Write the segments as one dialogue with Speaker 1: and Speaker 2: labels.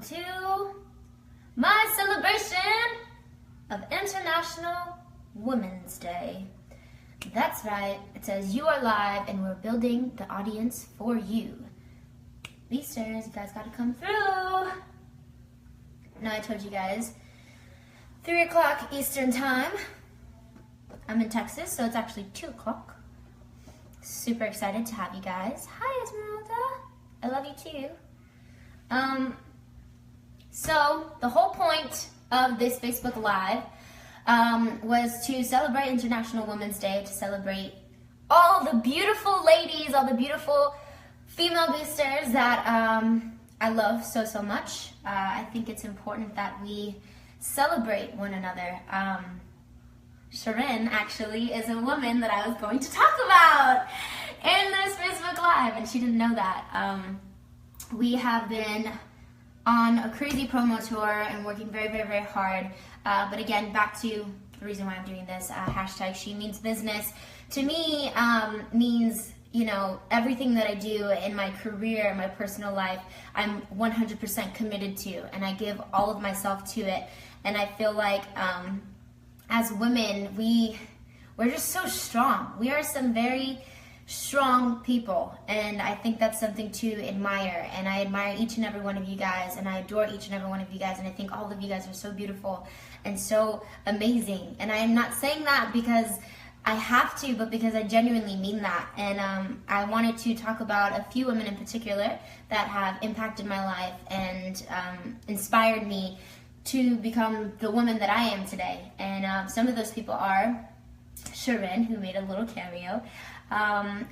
Speaker 1: to my celebration of International Women's Day. That's right, it says you are live and we're building the audience for you. These stairs, you guys gotta come through. Now I told you guys, 3 o'clock Eastern time. I'm in Texas, so it's actually 2 o'clock. Super excited to have you guys. Hi Esmeralda, I love you too. So the whole point of this Facebook Live was to celebrate International Women's Day, to celebrate all the beautiful ladies, all the beautiful female boosters that I love so much. I think it's important that we celebrate one another. Sharon actually is a woman that I was going to talk about in this Facebook Live, and she didn't know that. We have been on a crazy promo tour and working very hard. But again, back to the reason why I'm doing this, hashtag She Means Business. To me, means, you know, everything that I do in my career, my personal life, I'm 100% committed to, and I give all of myself to it. And I feel like as women, we're just so strong. We are some very strong people, and I think that's something to admire. And I admire each and every one of you guys, and I adore each and every one of you guys, and I think all of you guys are so beautiful and so amazing. And I am not saying that because I have to, but because I genuinely mean that. And I wanted to talk about a few women in particular that have impacted my life and inspired me to become the woman that I am today. And some of those people are Sharon, who made a little cameo.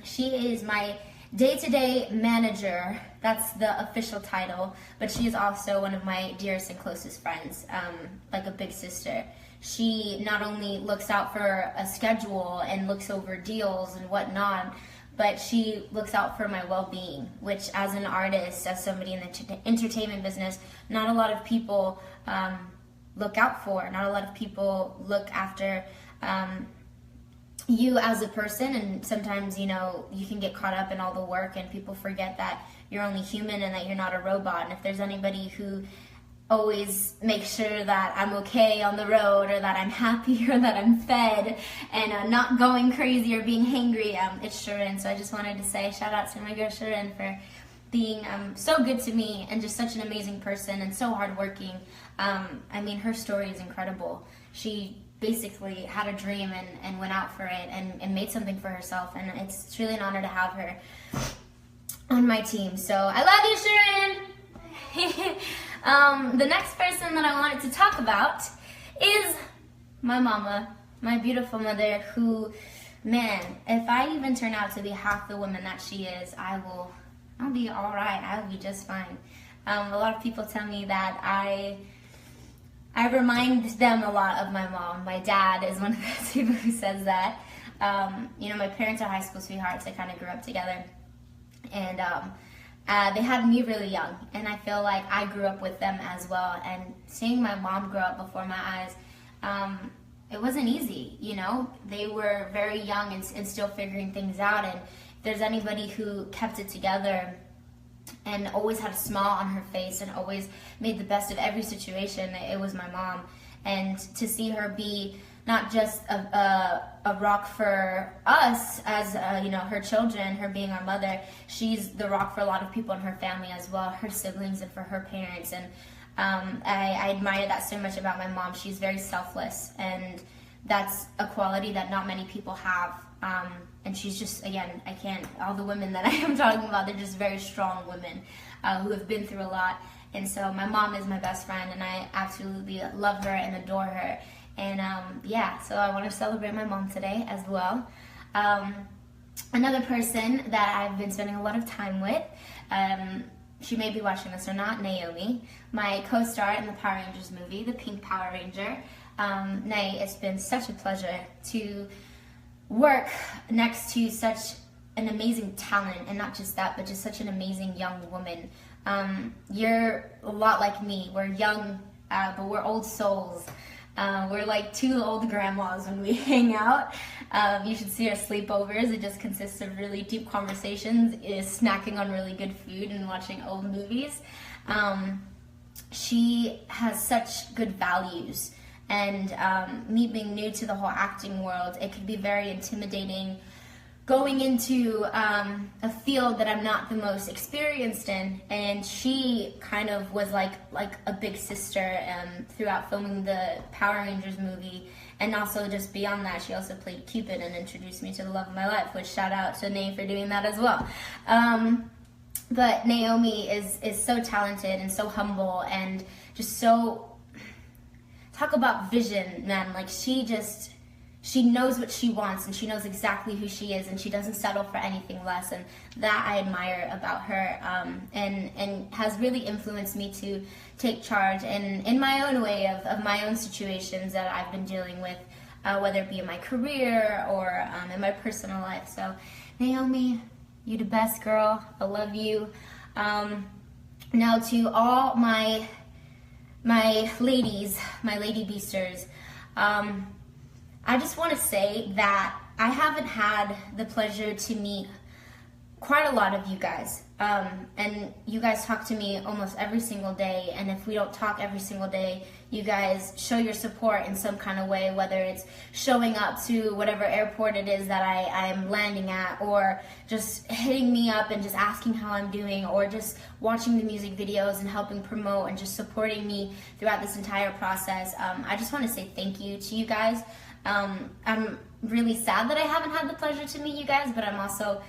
Speaker 1: She is my day-to-day manager. That's the official title, but she is also one of my dearest and closest friends, like a big sister. She not only looks out for a schedule and looks over deals and whatnot, but she looks out for my well-being, which as an artist, as somebody in the entertainment business, not a lot of people look out for. Not a lot of people look after you as a person, and sometimes, you know, you can get caught up in all the work and people forget that you're only human and that you're not a robot. And if there's anybody who always makes sure that I'm okay on the road, or that I'm happy, or that I'm fed and not going crazy or being hangry, it's Sharon. So I just wanted to say shout out to my girl Sharon for being so good to me and just such an amazing person and so hardworking. I mean, her story is incredible. She basically had a dream and went out for it and made something for herself, and it's truly an honor to have her on my team. So I love you, Sharon. The next person that I wanted to talk about is my mama, my beautiful mother, who, man, if I even turn out to be half the woman that she is, I'll be all right. I'll be just fine. A lot of people tell me that I remind them a lot of my mom. My dad is one of those people who says that. You know, my parents are high school sweethearts. They kind of grew up together. And they had me really young. And I feel like I grew up with them as well. And seeing my mom grow up before my eyes, it wasn't easy, you know. They were very young and still figuring things out. And if there's anybody who kept it together and always had a smile on her face and always made the best of every situation, it was my mom. And to see her be not just a rock for us as you know, her children, her being our mother, she's the rock for a lot of people in her family as well, her siblings and for her parents. And I admire that so much about my mom. She's very selfless, and that's a quality that not many people have. And she's just, again, all the women that I am talking about, they're just very strong women who have been through a lot. And so my mom is my best friend, and I absolutely love her and adore her. And yeah, so I want to celebrate my mom today as well. Another person that I've been spending a lot of time with, she may be watching this or not, Naomi, my co-star in the Power Rangers movie, the Pink Power Ranger. Nay, it's been such a pleasure to work next to such an amazing talent, and not just that, but just such an amazing young woman. You're a lot like me. We're young, but we're old souls. We're like two old grandmas when we hang out. You should see our sleepovers. It just consists of really deep conversations, snacking on really good food, and watching old movies. she has such good values. And me being new to the whole acting world, it could be very intimidating going into a field that I'm not the most experienced in. And she kind of was like a big sister throughout filming the Power Rangers movie. And also just beyond that, she also played Cupid and introduced me to the love of my life, which shout out to Nae for doing that as well. But Naomi is so talented and so humble and just so, talk about vision, man. Like she knows what she wants and she knows exactly who she is and she doesn't settle for anything less, and that I admire about her, and has really influenced me to take charge in my own way of my own situations that I've been dealing with, whether it be in my career or in my personal life. So Naomi, you the best, girl. I love you. Now to all my ladies, my lady beasters, I just want to say that I haven't had the pleasure to meet quite a lot of you guys, and you guys talk to me almost every single day, and if we don't talk every single day, you guys show your support in some kind of way, whether it's showing up to whatever airport it is that I'm landing at, or just hitting me up and just asking how I'm doing, or just watching the music videos and helping promote and just supporting me throughout this entire process. I just want to say thank you to you guys. I'm really sad that I haven't had the pleasure to meet you guys, but I'm also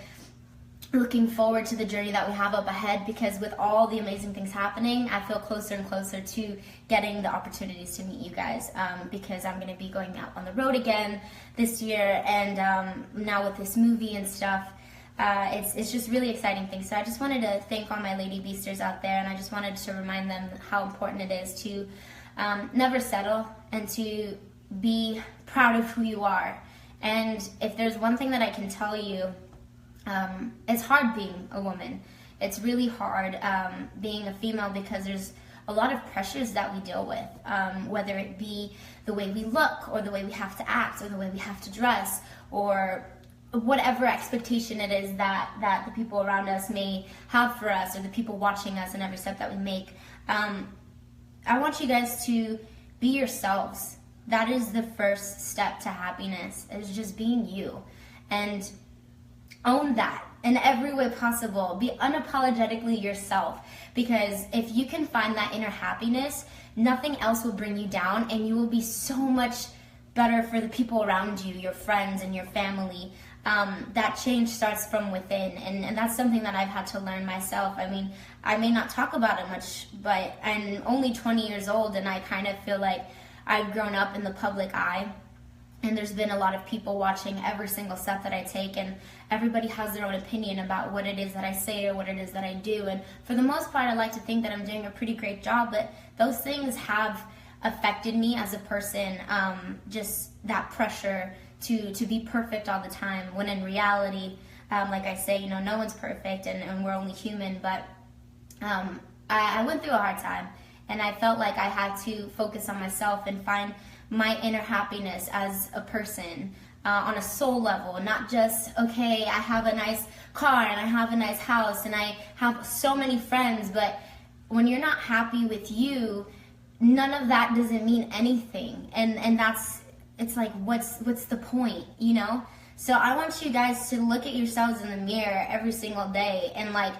Speaker 1: looking forward to the journey that we have up ahead, because with all the amazing things happening, I feel closer and closer to getting the opportunities to meet you guys, because I'm going to be going out on the road again this year, and now with this movie and stuff, it's just really exciting things. So I just wanted to thank all my lady beasters out there, and I just wanted to remind them how important it is to never settle and to be proud of who you are. And if there's one thing that I can tell you, it's hard being a woman. It's really hard being a female, because there's a lot of pressures that we deal with, whether it be the way we look, or the way we have to act, or the way we have to dress, or whatever expectation it is that the people around us may have for us, or the people watching us in every step that we make. I want you guys to be yourselves. That is the first step to happiness, is just being you. And own that in every way possible. Be unapologetically yourself, because if you can find that inner happiness, nothing else will bring you down, and you will be so much better for the people around you, your friends and your family. That change starts from within, and that's something that I've had to learn myself. I mean, I may not talk about it much, but I'm only 20 years old, and I kind of feel like I've grown up in the public eye, and there's been a lot of people watching every single step that I take, and everybody has their own opinion about what it is that I say or what it is that I do. And for the most part, I like to think that I'm doing a pretty great job, but those things have affected me as a person, just that pressure to be perfect all the time, when in reality, like I say, no one's perfect, and we're only human. But I went through a hard time, and I felt like I had to focus on myself and find my inner happiness as a person, on a soul level, not just, okay, I have a nice car and I have a nice house and I have so many friends, but when you're not happy with you, none of that doesn't mean anything. And it's like, what's the point, So I want you guys to look at yourselves in the mirror every single day, and like,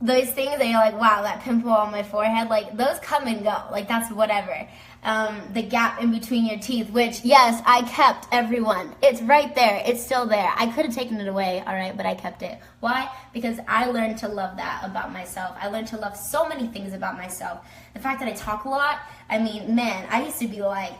Speaker 1: those things that you're like, wow, that pimple on my forehead, like, those come and go. Like, that's whatever. The gap in between your teeth, which, yes, I kept, everyone. It's right there. It's still there. I could have taken it away, all right, but I kept it. Why? Because I learned to love that about myself. I learned to love so many things about myself. The fact that I talk a lot, I mean, man, I used to be like,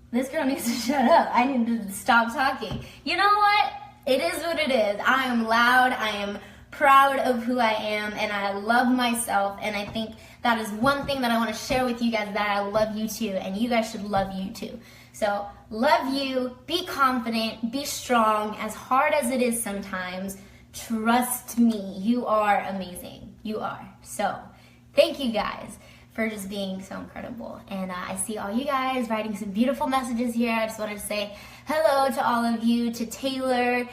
Speaker 1: this girl needs to shut up. I need to stop talking. You know what? It is what it is. I am loud. I am proud of who I am, and I love myself, and I think that is one thing that I want to share with you guys, that I love you too, and you guys should love you too. So love you, be confident, be strong, as hard as it is sometimes. Trust me, you are amazing. You are. So thank you guys for just being so incredible, and I see all you guys writing some beautiful messages here. I just wanted to say hello to all of you, to Taylor,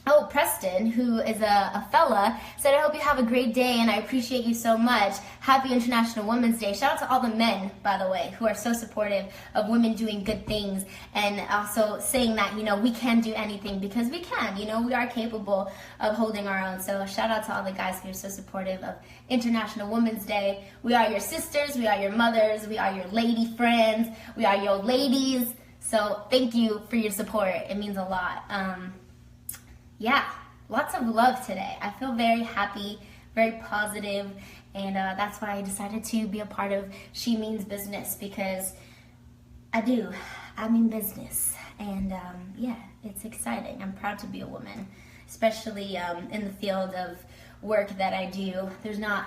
Speaker 1: Oh, Preston, who is a fella, said, I hope you have a great day and I appreciate you so much. Happy International Women's Day. Shout out to all the men, by the way, who are so supportive of women doing good things and also saying that, we can do anything because we can. We are capable of holding our own. So shout out to all the guys who are so supportive of International Women's Day. We are your sisters. We are your mothers. We are your lady friends. We are your ladies. So thank you for your support. It means a lot. Yeah, lots of love today. I feel very happy, very positive, and that's why I decided to be a part of She Means Business, because I do. I mean business, and yeah, it's exciting. I'm proud to be a woman, especially in the field of work that I do. There's not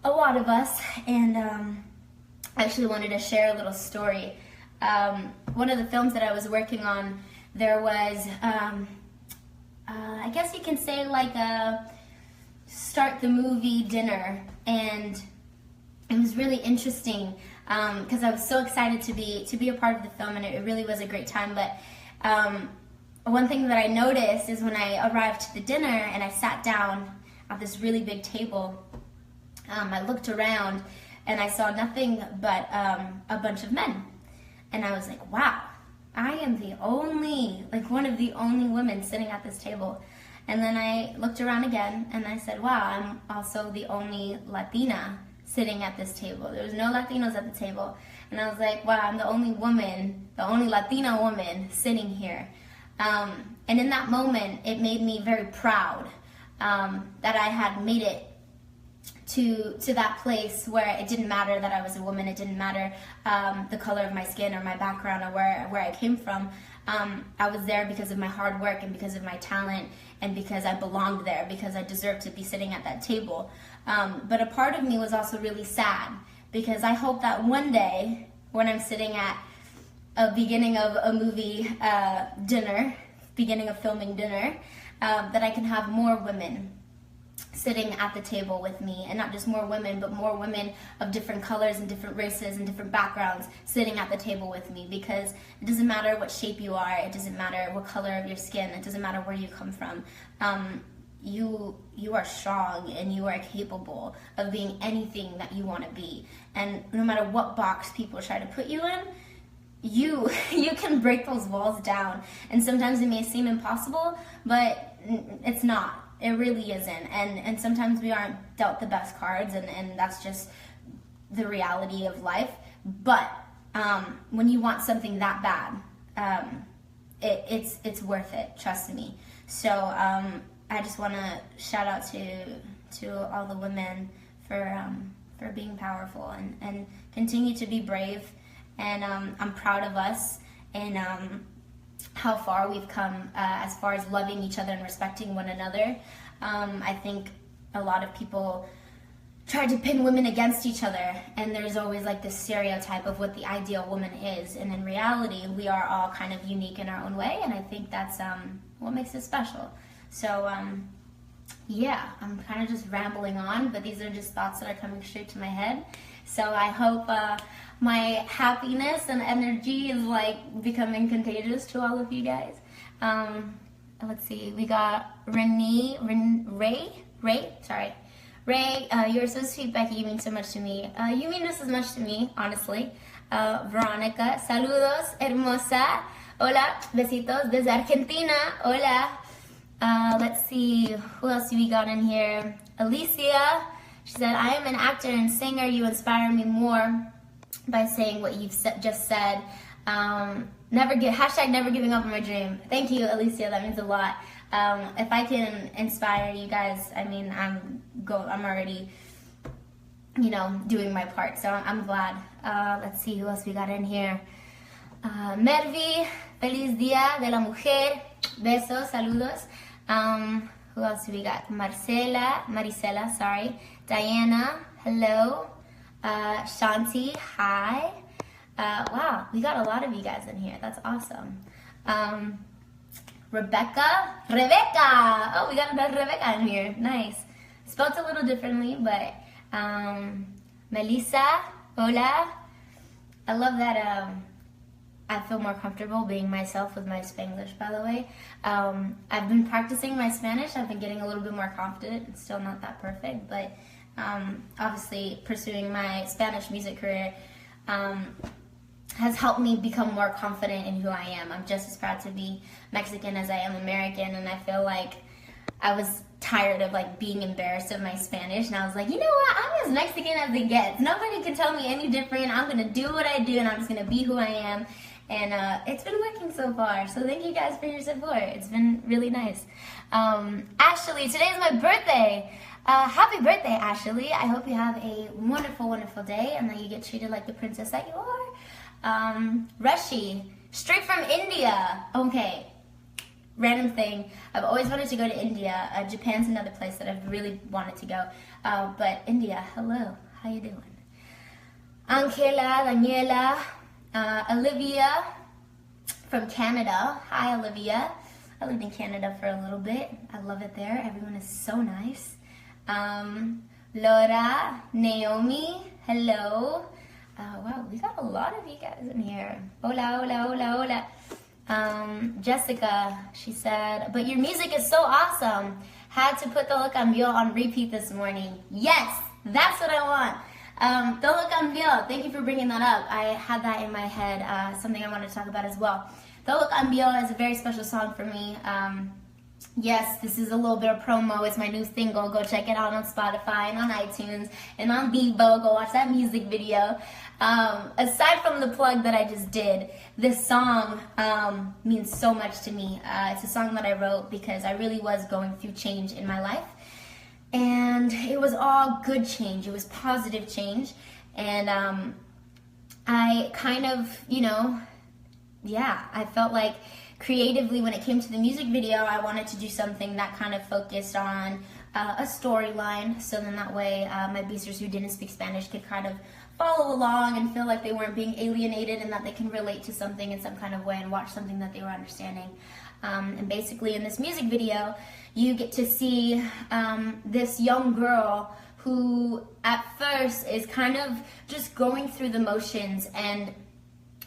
Speaker 1: a lot of us, and I actually wanted to share a little story. One of the films that I was working on, there was... I guess you can say like a start the movie dinner, and it was really interesting because I was so excited to be a part of the film, and it really was a great time. But one thing that I noticed is when I arrived to the dinner and I sat down at this really big table, I looked around and I saw nothing but a bunch of men, and I was like, wow. I am one of the only women sitting at this table. And then I looked around again and I said, wow, I'm also the only Latina sitting at this table. There was no Latinos at the table. And I was like, wow, I'm the only woman, the only Latina woman sitting here. And in that moment, it made me very proud that I had made it to that place where it didn't matter that I was a woman. It didn't matter the color of my skin or my background or where I came from. I was there because of my hard work and because of my talent and because I belonged there, because I deserved to be sitting at that table. But a part of me was also really sad because I hope that one day when I'm sitting at a beginning of a movie dinner, beginning of filming dinner, that I can have more women sitting at the table with me, and not just more women, but more women of different colors and different races and different backgrounds sitting at the table with me, because it doesn't matter what shape you are, it doesn't matter what color of your skin, it doesn't matter where you come from. You are strong and you are capable of being anything that you want to be, and no matter what box people try to put you in, you can break those walls down. And sometimes it may seem impossible, but it's not. It really isn't, and sometimes we aren't dealt the best cards, and that's just the reality of life. But when you want something that bad, it's worth it. Trust me. So I just want to shout out to all the women for being powerful and continue to be brave. And I'm proud of us and how far we've come as far as loving each other and respecting one another. I think a lot of people try to pin women against each other, and there's always like this stereotype of what the ideal woman is, and in reality we are all kind of unique in our own way, and I think that's what makes us special. So yeah, I'm kind of just rambling on, but these are just thoughts that are coming straight to my head. So I hope my happiness and energy is like becoming contagious to all of you guys. Let's see, we got Ray, you're so sweet, Becky, you mean so much to me. You mean just as much to me, honestly. Veronica, saludos, hermosa. Hola, besitos desde Argentina. Hola. Let's see, who else we got in here? Alicia, she said, I am an actor and singer. You inspire me more by saying what you've just said. Never giving up on my dream. Thank you, Alicia, that means a lot. If I can inspire you guys, I mean, I'm already, doing my part, so I'm glad. Let's see who else we got in here. Mervi, feliz día de la mujer. Besos, saludos. Who else do we got? Marisela, sorry. Diana, hello. Shanti, hi. Wow, we got a lot of you guys in here. That's awesome. Rebecca. Oh, we got another Rebecca in here. Nice. Spelled a little differently, but Melissa, hola. I love that I feel more comfortable being myself with my Spanglish, by the way. I've been practicing my Spanish. I've been getting a little bit more confident. It's still not that perfect, but obviously pursuing my Spanish music career has helped me become more confident in who I am. I'm just as proud to be Mexican as I am American, and I feel like I was tired of like being embarrassed of my Spanish, and I was like, you know what, I'm as Mexican as it gets. Nobody can tell me any different. I'm gonna do what I do, and I'm just gonna be who I am. And it's been working so far, so thank you guys for your support. It's been really nice. Ashley, today is my birthday. Happy birthday, Ashley. I hope you have a wonderful, wonderful day and that you get treated like the princess that you are. Rushi, straight from India. Okay, random thing. I've always wanted to go to India. Japan's another place that I've really wanted to go. But India, hello. How you doing? Angela, Daniela, Olivia from Canada. Hi, Olivia. I lived in Canada for a little bit. I love it there. Everyone is so nice. Laura, Naomi, hello. Wow, we got a lot of you guys in here. Hola, hola, hola, hola. Jessica, she said, but your music is so awesome. Had to put Todo Cambió on repeat this morning. Yes, that's what I want. Todo Cambió, thank you for bringing that up. I had that in my head, something I wanted to talk about as well. Todo Cambió is a very special song for me. Yes, this is a little bit of promo. It's my new single. Go check it out on Spotify and on iTunes and on Bebo. Go watch that music video. Aside from the plug that I just did, this song means so much to me. It's a song that I wrote because I really was going through change in my life. And it was all good change. It was positive change. And I kind of, I felt like creatively, when it came to the music video, I wanted to do something that kind of focused on a storyline, so then that way my boosters who didn't speak Spanish could kind of follow along and feel like they weren't being alienated and that they can relate to something in some kind of way and watch something that they were understanding. And basically in this music video, you get to see this young girl who at first is kind of just going through the motions and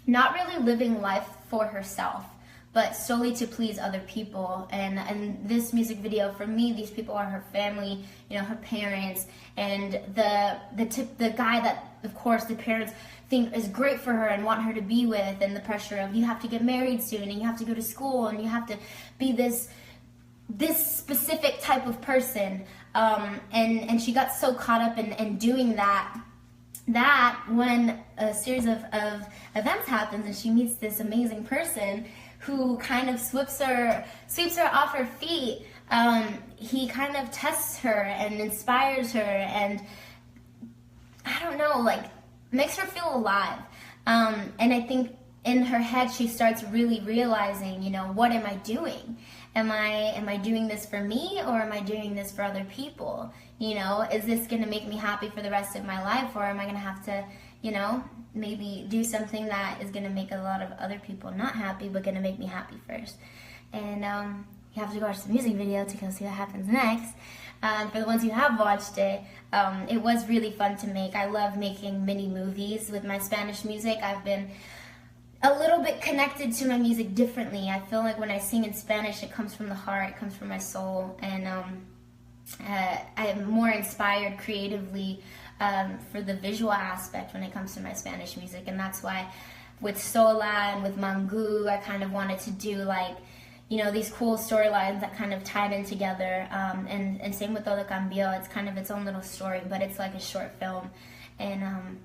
Speaker 1: not really living life for herself, but solely to please other people. And this music video, for me, these people are her family, her parents, and the guy that, of course, the parents think is great for her and want her to be with, and the pressure of you have to get married soon, and you have to go to school, and you have to be this specific type of person. And she got so caught up in doing that when a series of events happens and she meets this amazing person who kind of sweeps her off her feet. He kind of tests her and inspires her and, I don't know, like, makes her feel alive. And I think in her head she starts really realizing, what am I doing? Am I doing this for me, or am I doing this for other people? Is this going to make me happy for the rest of my life, or am I going to have to, maybe do something that is going to make a lot of other people not happy, but going to make me happy first? And you have to watch the music video to go see what happens next. For the ones who have watched it, it was really fun to make. I love making mini movies with my Spanish music. I've been a little bit connected to my music differently. I feel like when I sing in Spanish, it comes from the heart, it comes from my soul, and I am more inspired creatively for the visual aspect when it comes to my Spanish music. And that's why with Sola and with Mangu, I kind of wanted to do these cool storylines that kind of tied in together. And same with Todo Cambió. It's kind of its own little story, but it's like a short film. And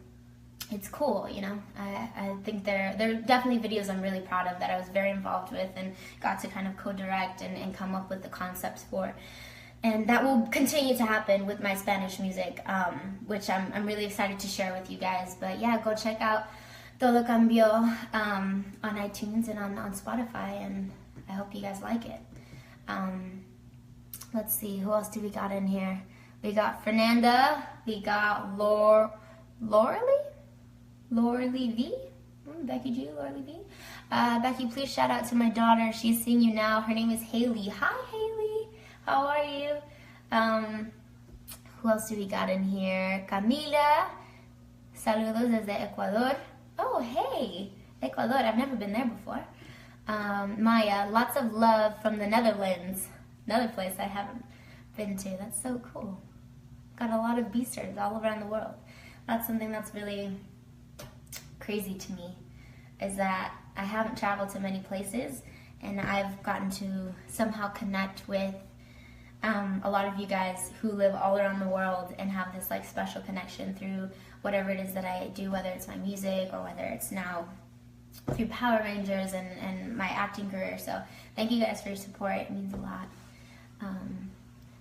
Speaker 1: it's cool, I think they're definitely videos I'm really proud of that I was very involved with and got to kind of co-direct and come up with the concepts for. And that will continue to happen with my Spanish music, which I'm really excited to share with you guys. But yeah, go check out Todo Cambió on iTunes and on Spotify, and I hope you guys like it. Let's see, who else do we got in here? We got Fernanda, we got Lauralee V, Becky G, Lauralee V. Becky, please shout out to my daughter. She's seeing you now. Her name is Haley. Hi, Haley. How are you? Who else do we got in here? Camila. Saludos desde Ecuador. Oh, hey. Ecuador. I've never been there before. Maya, lots of love from the Netherlands. Another place I haven't been to. That's so cool. Got a lot of B-sters all around the world. That's something that's really crazy to me, is that I haven't traveled to many places, and I've gotten to somehow connect with a lot of you guys who live all around the world and have this like special connection through whatever it is that I do, whether it's my music or whether it's now through Power Rangers and my acting career. So thank you guys for your support. It means a lot.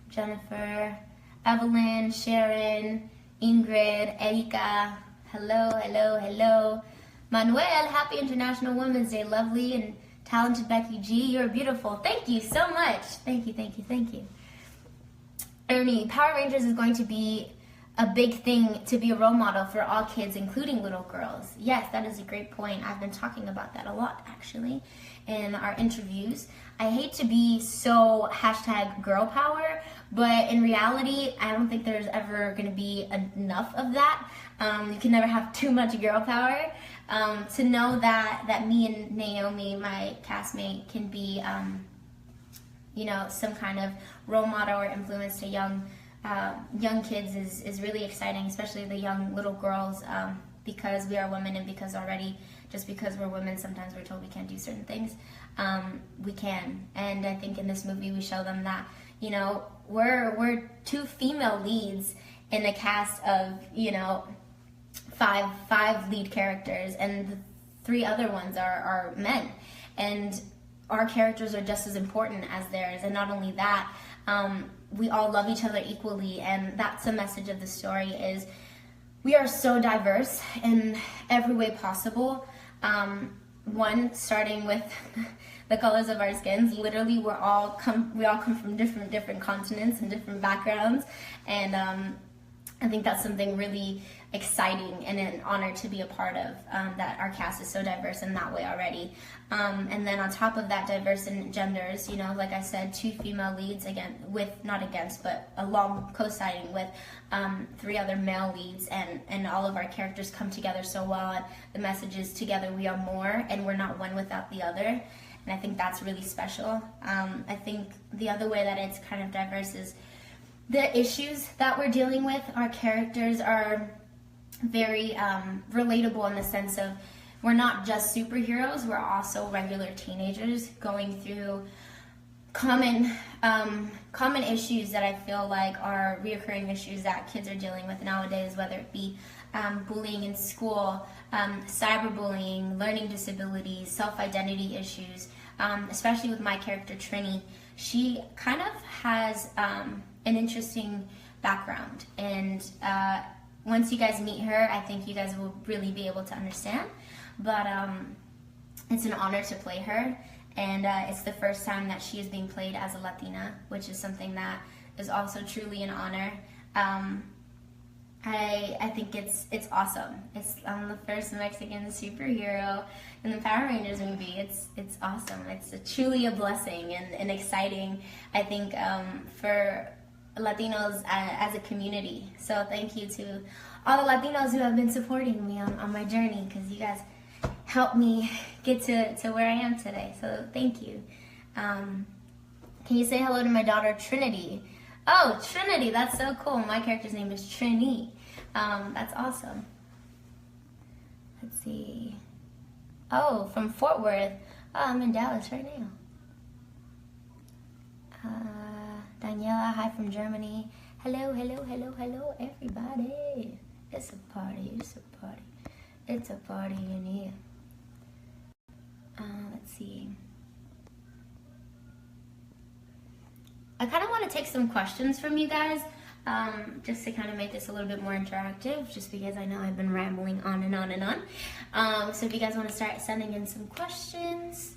Speaker 1: Jennifer, Evelyn, Sharon, Ingrid, Erika, hello, hello, hello. Manuel, happy International Women's Day. Lovely and talented Becky G, you're beautiful. Thank you so much. Thank you, thank you, thank you. Ernie, Power Rangers is going to be a big thing to be a role model for all kids, including little girls. Yes, that is a great point. I've been talking about that a lot, actually, in our interviews. I hate to be so hashtag girl power, but in reality, I don't think there's ever going to be enough of that. You can never have too much girl power. To know that me and Naomi, my castmate, can be, some kind of role model or influence to young kids is really exciting, especially the young little girls, because we are women, and because already, just because we're women, sometimes we're told we can't do certain things. We can, and I think in this movie we show them that, we're two female leads in a cast of, five lead characters, and the three other ones are men, and our characters are just as important as theirs. And not only that, we all love each other equally, and that's the message of the story, is we are so diverse in every way possible. One, starting with the colors of our skins. Literally, we all come from different continents and different backgrounds, and I think that's something really exciting and an honor to be a part of, that our cast is so diverse in that way already. And then on top of that, diverse in genders, like I said, two female leads, but along co-siding with three other male leads, and all of our characters come together so well, and the message is together we are more, and we're not one without the other. And I think that's really special. I think the other way that it's kind of diverse is the issues that we're dealing with. Our characters are very relatable in the sense of we're not just superheroes, we're also regular teenagers going through common issues that I feel like are reoccurring issues that kids are dealing with nowadays, whether it be bullying in school, cyberbullying, learning disabilities, self-identity issues, especially with my character Trini. She kind of has an interesting background, and once you guys meet her, I think you guys will really be able to understand. But it's an honor to play her, and it's the first time that she is being played as a Latina, which is something that is also truly an honor. I think it's awesome. I'm the first Mexican superhero in the Power Rangers movie. It's awesome. It's truly a blessing and exciting, I think, for Latinos as a community. So thank you to all the Latinos who have been supporting me on my journey, because you guys helped me get to where I am today. So thank you. Can you say hello to my daughter Trinity? Oh, Trinity, that's so cool. My character's name is Trini. That's awesome. Let's see. Oh, from Fort Worth. Oh, I'm in Dallas right now. Daniela, hi from Germany. Hello, hello, hello, hello, everybody. It's a party, it's a party. It's a party in here. Let's see. I kind of want to take some questions from you guys, just to kind of make this a little bit more interactive, just because I know I've been rambling on and on and on. So if you guys want to start sending in some questions.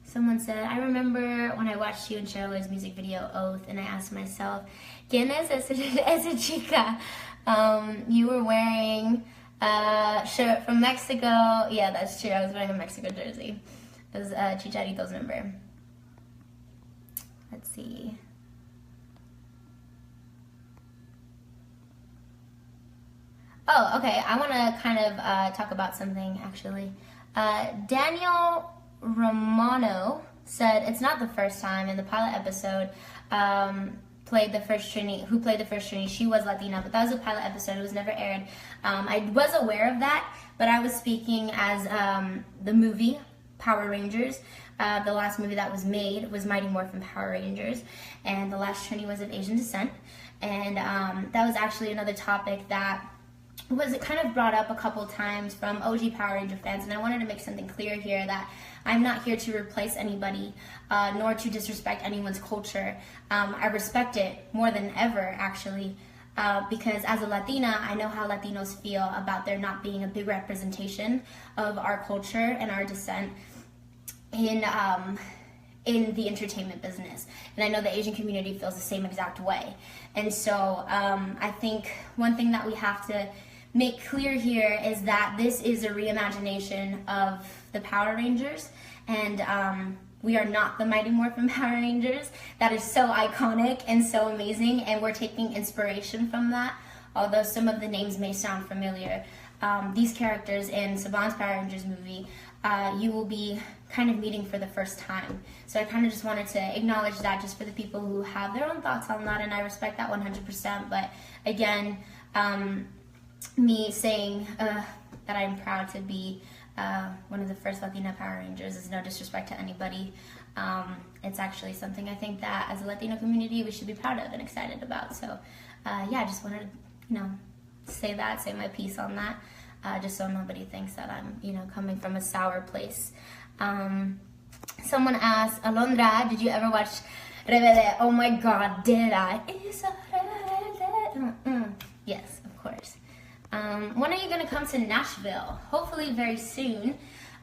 Speaker 1: Someone said, I remember when I watched you and Cheryl's music video, Oath, and I asked myself, ¿Quién es esa chica? You were wearing a shirt from Mexico. Yeah, that's true. I was wearing a Mexico jersey. It was Chicharito's number. Let's see. Oh, okay. I want to kind of talk about something actually. Daniel Romano said it's not the first time in the pilot episode. Played the first Trini, who played the first Trini, she was Latina, but that was a pilot episode. It was never aired. I was aware of that, but I was speaking as the movie Power Rangers. The last movie that was made was Mighty Morphin Power Rangers, and the last Trini was of Asian descent. And that was actually another topic that was kind of brought up a couple times from OG Power Ranger fans, and I wanted to make something clear here that I'm not here to replace anybody, nor to disrespect anyone's culture. I respect it more than ever, actually, because as a Latina, I know how Latinos feel about there not being a big representation of our culture and our descent in the entertainment business. And I know the Asian community feels the same exact way. And so I think one thing that we have to make clear here is that this is a reimagination of the Power Rangers, and we are not the Mighty Morphin Power Rangers. That is so iconic and so amazing, and we're taking inspiration from that. Although some of the names may sound familiar, these characters in Saban's Power Rangers movie, you will be kind of meeting for the first time. So I kind of just wanted to acknowledge that, just for the people who have their own thoughts on that, and I respect that 100%. But again, me saying that I'm proud to be one of the first Latina Power Rangers is no disrespect to anybody. It's actually something I think that as a Latino community we should be proud of and excited about. So yeah, I just wanted to, say my piece on that, just so nobody thinks that I'm, coming from a sour place. Someone asked, Alondra, did you ever watch Rebelde? Oh my God, did I? Yes, of course. When are you going to come to Nashville? Hopefully very soon.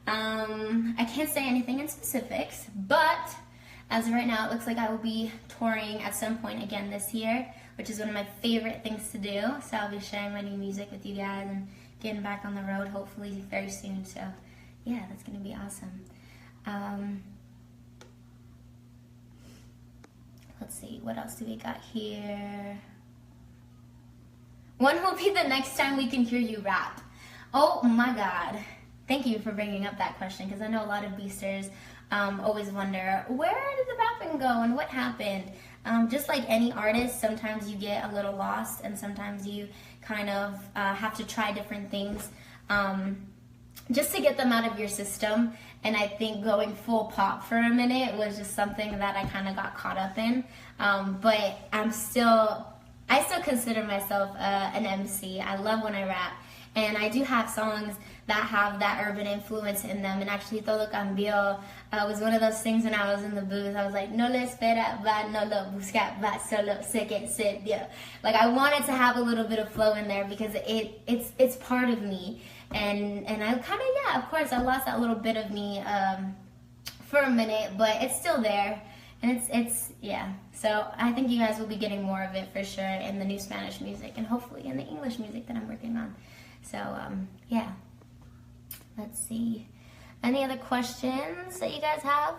Speaker 1: I can't say anything in specifics, but as of right now, it looks like I will be touring at some point again this year, which is one of my favorite things to do. So I'll be sharing my new music with you guys and getting back on the road hopefully very soon. So yeah, that's going to be awesome. Let's see, what else do we got here? When will be the next time we can hear you rap? Oh my God. Thank you for bringing up that question, because I know a lot of beasters always wonder, where did the rapping go and what happened? Just like any artist, sometimes you get a little lost, and sometimes you kind of have to try different things just to get them out of your system. And I think going full pop for a minute was just something that I kind of got caught up in. But I still consider myself an MC. I love when I rap, and I do have songs that have that urban influence in them. And actually, Todo Cambió was one of those things when I was in the booth. I was like, no le espera, va, no lo busca, va, solo se que se dio. Like, I wanted to have a little bit of flow in there because it's part of me. And I kind of, yeah, of course, I lost that little bit of me for a minute, but it's still there. And it's yeah. So I think you guys will be getting more of it for sure in the new Spanish music, and hopefully in the English music that I'm working on. So yeah. Let's see. Any other questions that you guys have?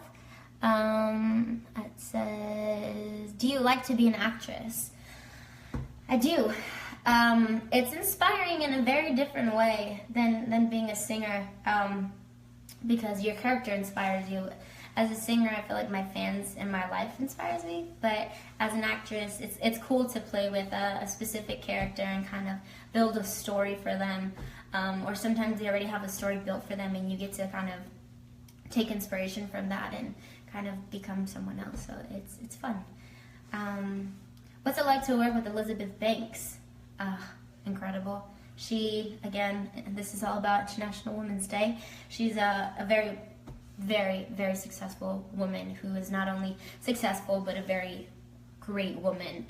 Speaker 1: It says, do you like to be an actress? I do. It's inspiring in a very different way than being a singer, because your character inspires you. As a singer, I feel like my fans and my life inspires me, but as an actress, it's cool to play with a specific character and kind of build a story for them, or sometimes they already have a story built for them and you get to kind of take inspiration from that and kind of become someone else, so it's fun. What's it like to work with Elizabeth Banks? Incredible. She, again, this is all about International Women's Day. She's a very, very, very successful woman who is not only successful, but a very great woman.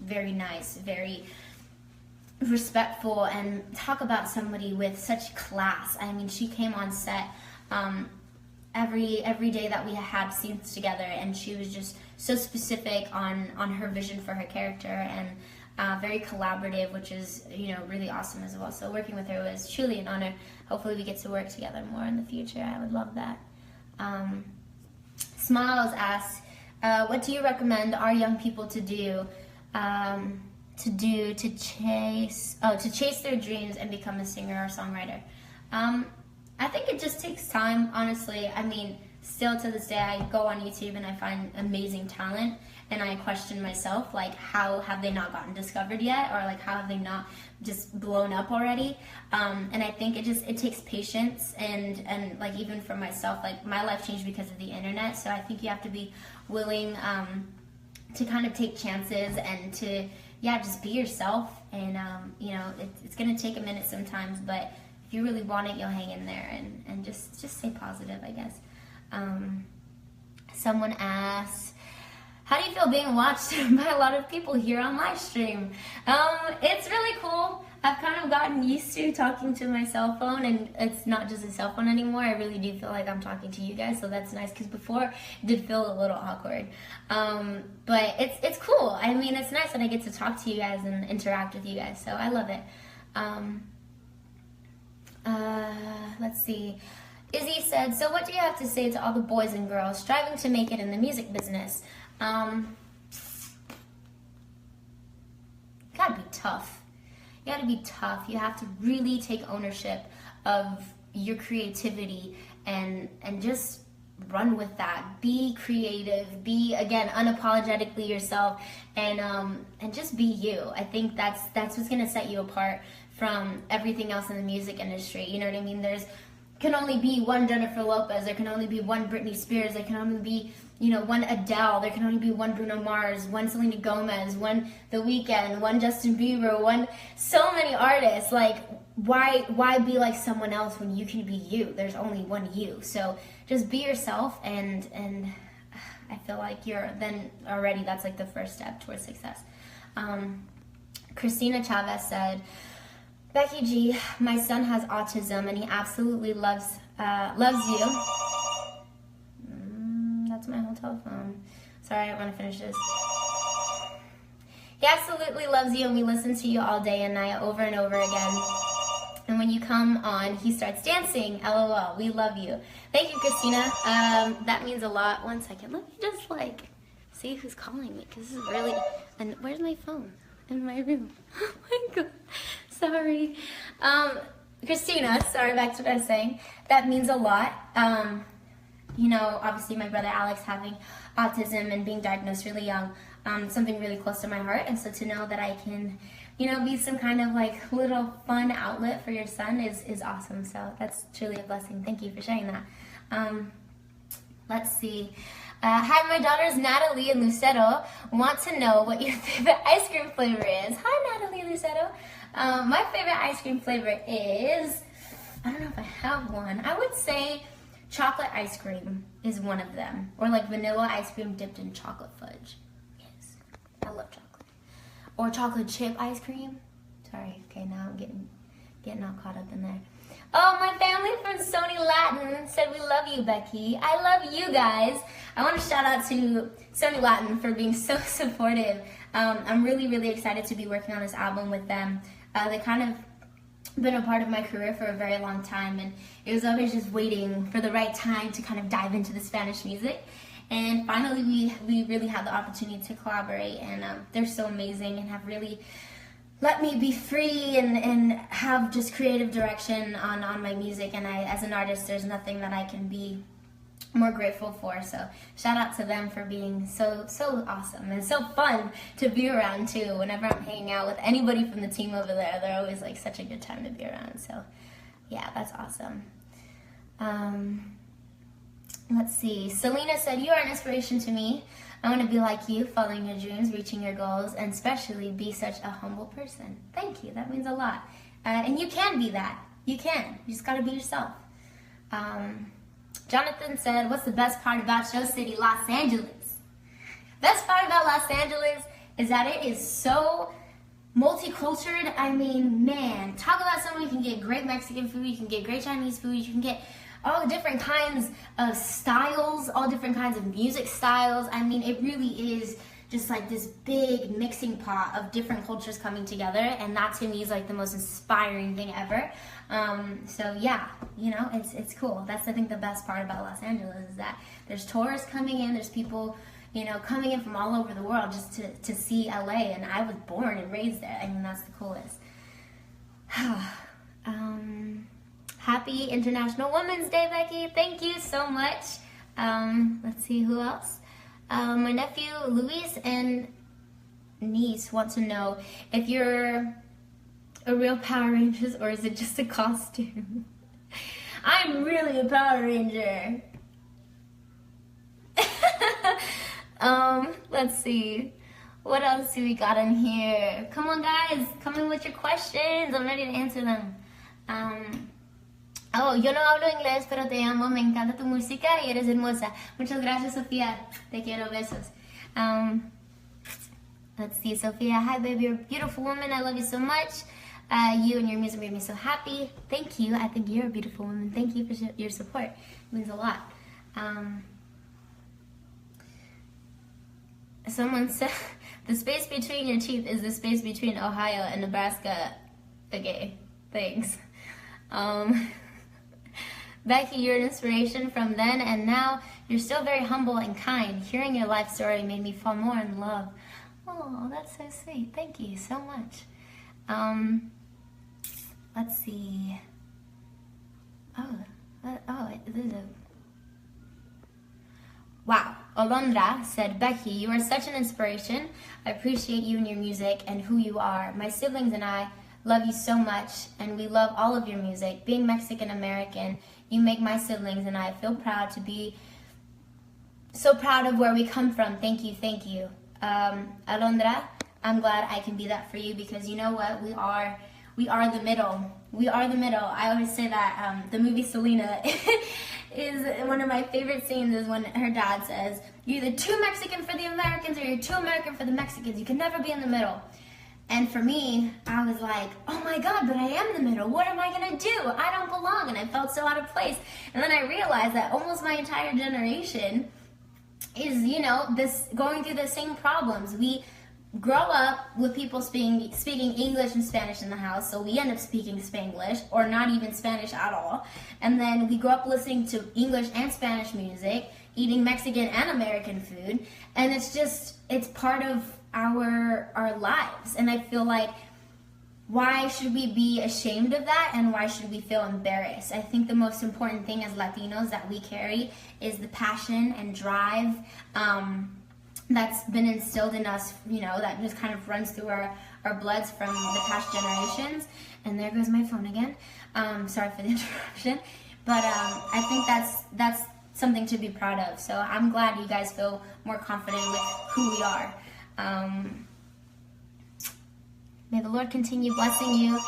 Speaker 1: Very nice, very respectful, and talk about somebody with such class. I mean, she came on set every day that we had scenes together, and she was just so specific on her vision for her character, and very collaborative, which is, really awesome as well. So working with her was truly an honor. Hopefully we get to work together more in the future. I would love that. Smiles asks, what do you recommend our young people to do to do to chase their dreams and become a singer or songwriter? I think it just takes time, honestly. I mean, still to this day, I go on YouTube and I find amazing talent, and I question myself, like, how have they not gotten discovered yet, or like, how have they not just blown up already? And I think it takes patience, and like, even for myself, like, my life changed because of the internet. So I think you have to be willing to kind of take chances and to just be yourself. And it's gonna take a minute sometimes, but if you really want it, you'll hang in there, and just stay positive, I guess. Someone asks, how do you feel being watched by a lot of people here on live stream? It's really cool. I've kind of gotten used to talking to my cell phone, and it's not just a cell phone anymore. I really do feel like I'm talking to you guys, so that's nice, because before it did feel a little awkward. But it's cool. I mean, it's nice that I get to talk to you guys and interact with you guys, so I love it. Let's see. Izzy said, so what do you have to say to all the boys and girls striving to make it in the music business? Gotta be tough. You gotta be tough. You have to really take ownership of your creativity and just run with that. Be creative. Be, again, unapologetically yourself, and just be you. I think that's what's gonna set you apart from everything else in the music industry. You know what I mean? There's can only be one Jennifer Lopez, there can only be one Britney Spears, there can only be, one Adele, there can only be one Bruno Mars, one Selena Gomez, one The Weeknd, one Justin Bieber, so many artists. Like, why be like someone else when you can be you? There's only one you. So just be yourself, and I feel like that's like the first step towards success. Christina Chavez said, Becky G, my son has autism and he absolutely loves you. That's my hotel phone. Sorry, I want to finish this. He absolutely loves you, and we listen to you all day and night, over and over again. And when you come on, he starts dancing. LOL, we love you. Thank you, Christina. That means a lot. One second, let me just see who's calling me, because this is really. And where's my phone? In my room. Oh my god. Sorry. Christina, sorry, back to what I was saying. That means a lot. Obviously my brother Alex having autism and being diagnosed really young, something really close to my heart. And so to know that I can, be some kind of little fun outlet for your son is awesome. So that's truly a blessing. Thank you for sharing that. Let's see. Hi, my daughters Natalie and Lucero want to know what your favorite ice cream flavor is. Hi, Natalie and Lucero. My favorite ice cream flavor is, I don't know if I have one. I would say chocolate ice cream is one of them. Or vanilla ice cream dipped in chocolate fudge. Yes, I love chocolate. Or chocolate chip ice cream. Sorry, okay, now I'm getting all caught up in there. Oh, my family from Sony Latin said we love you, Becky. I love you guys. I want to shout out to Sony Latin for being so supportive. I'm really, really excited to be working on this album with them. They kind of been a part of my career for a very long time, and it was always just waiting for the right time to kind of dive into the Spanish music. And finally, we really had the opportunity to collaborate, and they're so amazing and have really let me be free and have just creative direction on my music. And as an artist, there's nothing that I can be more grateful for. So shout out to them for being so awesome and so fun to be around too. Whenever I'm hanging out with anybody from the team over there, they're always such a good time to be around. So yeah, that's awesome. Let's see. Selena said, you are an inspiration to me. I want to be like you, following your dreams, reaching your goals, and especially be such a humble person. Thank you. That means a lot. And you can be that. You can. You just got to be yourself. Jonathan said, what's the best part about your city, Los Angeles? Best part about Los Angeles is that it is so multicultural. I mean, man, talk about somewhere you can get great Mexican food, you can get great Chinese food, you can get all different kinds of styles, all different kinds of music styles. I mean, it really is just this big mixing pot of different cultures coming together, and that to me is the most inspiring thing ever. So yeah, it's cool. That's, I think, the best part about Los Angeles is that there's tourists coming in, there's people you know, coming in from all over the world just to see LA, and I was born and raised there. I mean, that's the coolest. Happy International Women's Day, Becky. Thank you so much. Let's see who else. My nephew Luis and niece want to know if you're a real Power Rangers or is it just a costume? I'm really a Power Ranger. Let's see. What else do we got in here? Come on, guys. Come in with your questions. I'm ready to answer them. Yo no hablo inglés, pero te amo. Me encanta tu música y eres hermosa. Muchas gracias, Sofía. Te quiero, besos. Let's see, Sophia. Hi, baby. You're a beautiful woman. I love you so much. You and your music made me so happy. Thank you. I think you're a beautiful woman. Thank you for your support. It means a lot. Someone said the space between your teeth is the space between Ohio and Nebraska. Okay, thanks. Becky, you're an inspiration from then and now. You're still very humble and kind. Hearing your life story made me fall more in love. Oh, that's so sweet. Thank you so much. Let's see. This is a... Wow. Alondra said, Becky, you are such an inspiration. I appreciate you and your music and who you are. My siblings and I love you so much, and we love all of your music. Being Mexican-American, you make my siblings and I feel proud to be so proud of where we come from. Thank you, thank you. Alondra, I'm glad I can be that for you because you know what? We are the middle. We are the middle. I always say that the movie Selena is one of my favorite scenes is when her dad says, you're either too Mexican for the Americans or you're too American for the Mexicans. You can never be in the middle. And for me, I was like, oh my God, but I am the middle. What am I going to do? I don't belong. And I felt so out of place. And then I realized that almost my entire generation is, you know, this going through the same problems. We grow up with people speaking English and Spanish in the house, so we end up speaking Spanglish or not even Spanish at all. And then we grow up listening to English and Spanish music, eating Mexican and American food, and it's part of our lives. And I feel like, why should we be ashamed of that, and why should we feel embarrassed? I think the most important thing as Latinos that we carry is the passion and drive that's been instilled in us, you know, that just kind of runs through our bloods from the past generations. And there goes my phone again. Sorry for the interruption. But I think that's something to be proud of. So I'm glad you guys feel more confident with who we are. May the Lord continue blessing you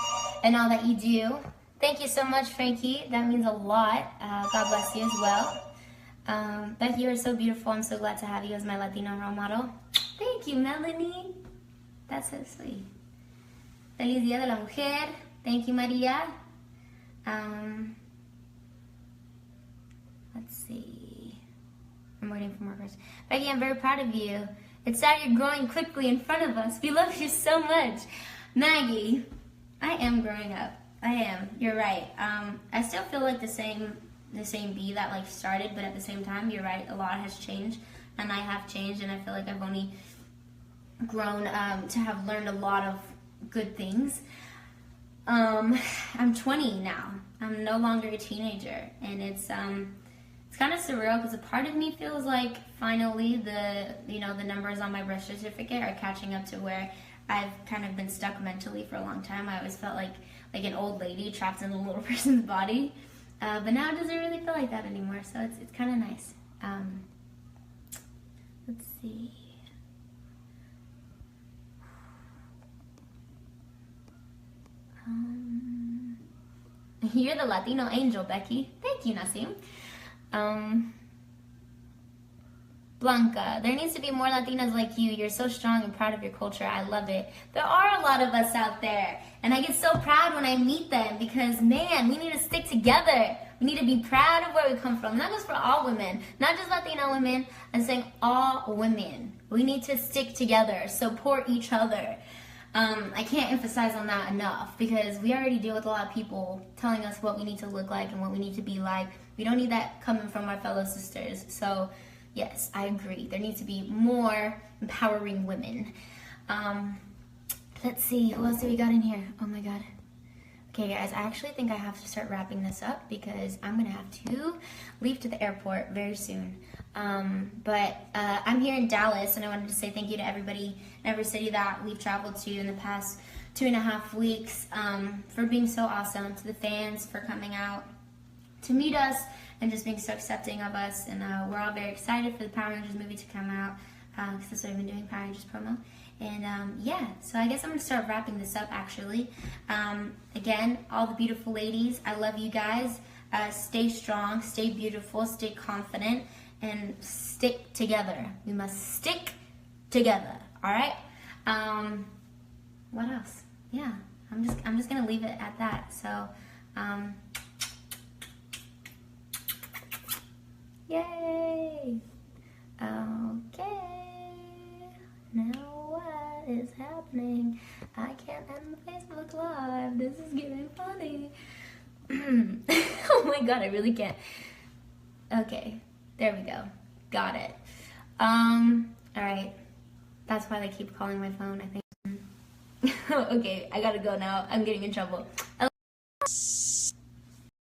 Speaker 1: and all that you do. Thank you so much, Frankie. That means a lot. God bless you as well. Becky, you are so beautiful. I'm so glad to have you as my Latino role model. Thank you, Melanie. That's so sweet. Feliz Día de la Mujer. Thank you, Maria. Let's see. I'm waiting for more questions. Becky, I'm very proud of you. It's sad you're growing quickly in front of us. We love you so much. Maggie, I am growing up. I am. You're right. I still feel like the same bee that like started, but at the same time, you're right. A lot has changed, and I have changed, and I feel like I've only grown to have learned a lot of good things. I'm 20 now. I'm no longer a teenager, and it's kind of surreal because a part of me feels like finally the numbers on my birth certificate are catching up to where I've kind of been stuck mentally for a long time. I always felt like an old lady trapped in a little person's body, but now it doesn't really feel like that anymore. So it's kind of nice. Let's see. You're the Latino angel, Becky. Thank you, Nasim. Blanca, there needs to be more Latinas like you. You're so strong and proud of your culture. I love it. There are a lot of us out there, and I get so proud when I meet them because, man, we need to stick together. We need to be proud of where we come from. And that goes for all women, not just Latino women. I'm saying all women. We need to stick together, support each other. I can't emphasize on that enough because we already deal with a lot of people telling us what we need to look like and what we need to be like. We don't need that coming from our fellow sisters. So Yes, I agree. There needs to be more empowering women. Let's see, who else do we got in here? Oh my god. Okay guys, I actually think I have to start wrapping this up because I'm gonna have to leave to the airport very soon. But I'm here in Dallas, and I wanted to say thank you to everybody in every city that we've traveled to in the past 2.5 weeks, for being so awesome, to the fans for coming out to meet us and just being so accepting of us. And we're all very excited for the Power Rangers movie to come out, because that's what I've been doing, Power Rangers promo. And yeah, so I guess I'm going to start wrapping this up actually. Again, all the beautiful ladies, I love you guys. Stay strong, stay beautiful, stay confident, and stick together. We must stick together, alright? What else? Yeah, I'm just going to leave it at that. So, yay! Okay. Now what is happening? I can't end the Facebook Live. This is getting funny. Oh my god, I really can't. Okay, there we go. Got it. Alright. That's why they keep calling my phone, I think. Okay, I gotta go now. I'm getting in trouble.